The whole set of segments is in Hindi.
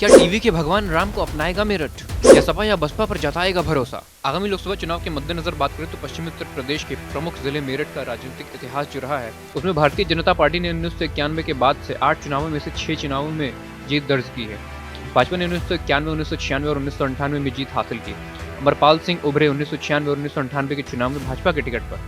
क्या टीवी के भगवान राम को अपनाएगा मेरठ? क्या सपा या बसपा पर जताएगा भरोसा? आगामी लोकसभा चुनाव के मद्देनजर बात करें तो पश्चिमी उत्तर प्रदेश के प्रमुख जिले मेरठ का राजनीतिक इतिहास जो रहा है उसमें भारतीय जनता पार्टी ने 1991 के बाद से 8 चुनावों में से 6 चुनावों में जीत दर्ज की है। भाजपा ने 1991, 1996 और 1998 में जीत हासिल की। अमरपाल सिंह उभरे 1996 और 1998 के चुनाव में भाजपा के टिकट पर।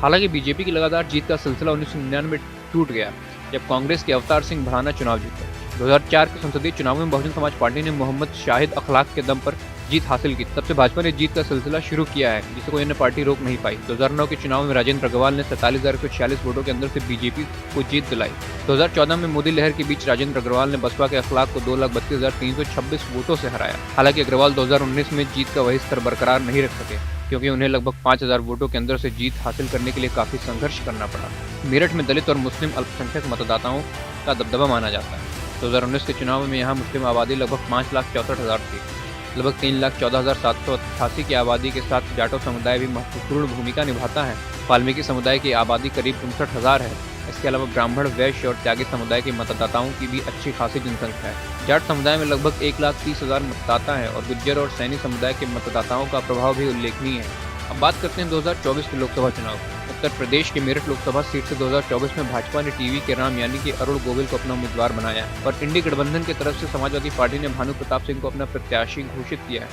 हालांकि बीजेपी की लगातार जीत का सिलसिला 1999 में टूट गया जब कांग्रेस के अवतार सिंह भड़ाना चुनाव जीते। 2004 के संसदीय चुनाव में बहुजन समाज पार्टी ने मोहम्मद शाहिद अखलाक के दम पर जीत हासिल की। तब से भाजपा ने जीत का सिलसिला शुरू किया है जिसे कोई अन्य पार्टी रोक नहीं पाई। 2009 के चुनाव में राजेंद्र अग्रवाल ने 47,146 वोटों के अंदर से बीजेपी को जीत दिलाई। 2014 में मोदी लहर के बीच राजेंद्र अग्रवाल ने बसपा के अखलाक को 2,32,326 वोटों से हराया। हालांकि अग्रवाल 2019 में जीत का वही स्तर बरकरार नहीं रख सके क्योंकि उन्हें लगभग 5,000 वोटों के अंदर से जीत हासिल करने के लिए काफी संघर्ष करना पड़ा। मेरठ में दलित और मुस्लिम अल्पसंख्यक मतदाताओं का दबदबा माना जाता है। 2019 के चुनाव में यहाँ मुस्लिम आबादी लगभग 5,64,000 थी। लगभग 3,14,788 की आबादी के साथ जाटो समुदाय भी महत्वपूर्ण भूमिका निभाता है। वाल्मीकि समुदाय की आबादी करीब 59,000 है। इसके अलावा ब्राह्मण, वैश्य और त्यागी समुदाय के मतदाताओं की भी अच्छी खासी जनसंख्या है। जाट समुदाय में लगभग 1,30,000 मतदाता हैं और गुज्जर और सैनी समुदाय के मतदाताओं का प्रभाव भी उल्लेखनीय है। अब बात करते हैं 2024 के लोकसभा चुनाव। उत्तर प्रदेश के मेरठ लोकसभा सीट से 2024 में भाजपा ने टीवी के राम यानी कि अरुण गोविल को अपना उम्मीदवार बनाया और इंडी गठबंधन की तरफ से समाजवादी पार्टी ने भानु प्रताप सिंह को अपना प्रत्याशी घोषित किया है।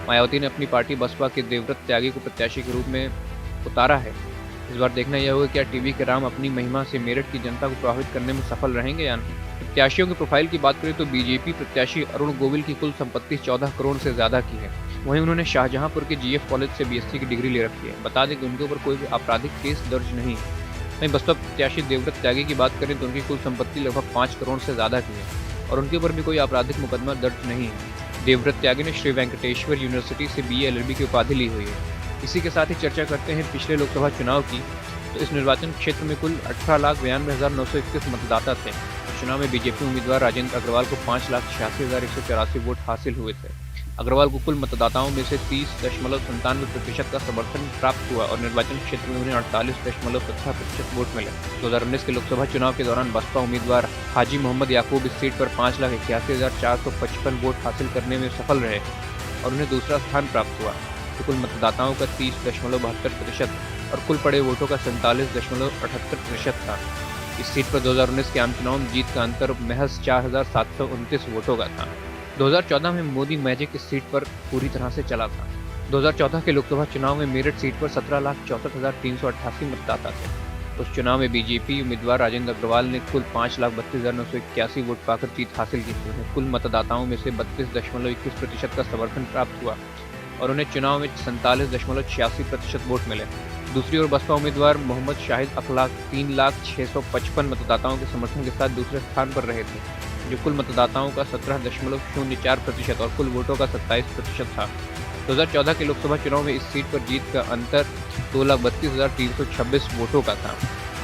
मायावती ने अपनी पार्टी बसपा के देवव्रत त्यागी को प्रत्याशी के रूप में उतारा है। इस बार देखना यह होगा क्या टीवी के राम अपनी महिमा से मेरठ की जनता को प्रभावित करने में सफल रहेंगे या नहीं। प्रत्याशियों की प्रोफाइल की बात करें तो बीजेपी प्रत्याशी अरुण गोविल की कुल संपत्ति 14 करोड़ से ज्यादा की है। वहीं उन्होंने शाहजहांपुर के जीएफ कॉलेज से बीएससी की डिग्री ले रखी है। बता दें कि उनके ऊपर कोई भी आपराधिक केस दर्ज नहीं है। वहीं बसपा प्रत्याशी देवव्रत त्यागी की बात करें तो उनकी कुल संपत्ति लगभग 5 करोड़ से ज्यादा की है और उनके ऊपर भी कोई आपराधिक मुकदमा दर्ज नहीं है। देवव्रत त्यागी ने श्री वेंकटेश्वर यूनिवर्सिटी से BA LLB की उपाधि ली हुई है। इसी के साथ ही चर्चा करते हैं पिछले लोकसभा चुनाव की। तो इस निर्वाचन क्षेत्र में कुल 18,92,921 मतदाता थे। चुनाव में बीजेपी उम्मीदवार राजेंद्र अग्रवाल को 5,86,184 वोट हासिल हुए थे। अग्रवाल को कुल मतदाताओं में से 30.97% का समर्थन प्राप्त हुआ और निर्वाचन क्षेत्र में उन्हें 48.17% वोट मिले। 2019 के लोकसभा चुनाव के दौरान बसपा उम्मीदवार हाजी मोहम्मद याकूब इस सीट पर 5,81,455 वोट हासिल करने में सफल रहे और उन्हें दूसरा स्थान प्राप्त हुआ। तो कुल मतदाताओं का 30.72% और कुल पड़े वोटों का 47.78% था। इस सीट पर 2019 के आम चुनाव में जीत का अंतर महज 4,729 वोटों का था। 2014 में मोदी मैजिक इस सीट पर पूरी तरह से चला था। 2014 के लोकसभा चुनाव में मेरठ सीट पर 17,64,388 मतदाता थे। उस चुनाव में बीजेपी उम्मीदवार राजेंद्र अग्रवाल ने कुल 5,32,981 वोट पाकर जीत हासिल की थी। उन्हें कुल मतदाताओं में से 32.21% का समर्थन प्राप्त हुआ और उन्हें चुनाव में 47.86% वोट मिले। दूसरी ओर बसपा उम्मीदवार मोहम्मद शाहिद अखलाक 3,06,55 मतदाताओं के समर्थन के साथ दूसरे स्थान पर रहे थे, जो कुल मतदाताओं का 17.04% और कुल वोटों का 27% था। 2014 के लोकसभा चुनाव में इस सीट पर जीत का अंतर 2,32,326 वोटों का था।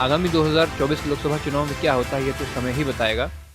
आगामी 2024 के लोकसभा चुनाव में क्या होता है ये तो समय ही बताएगा।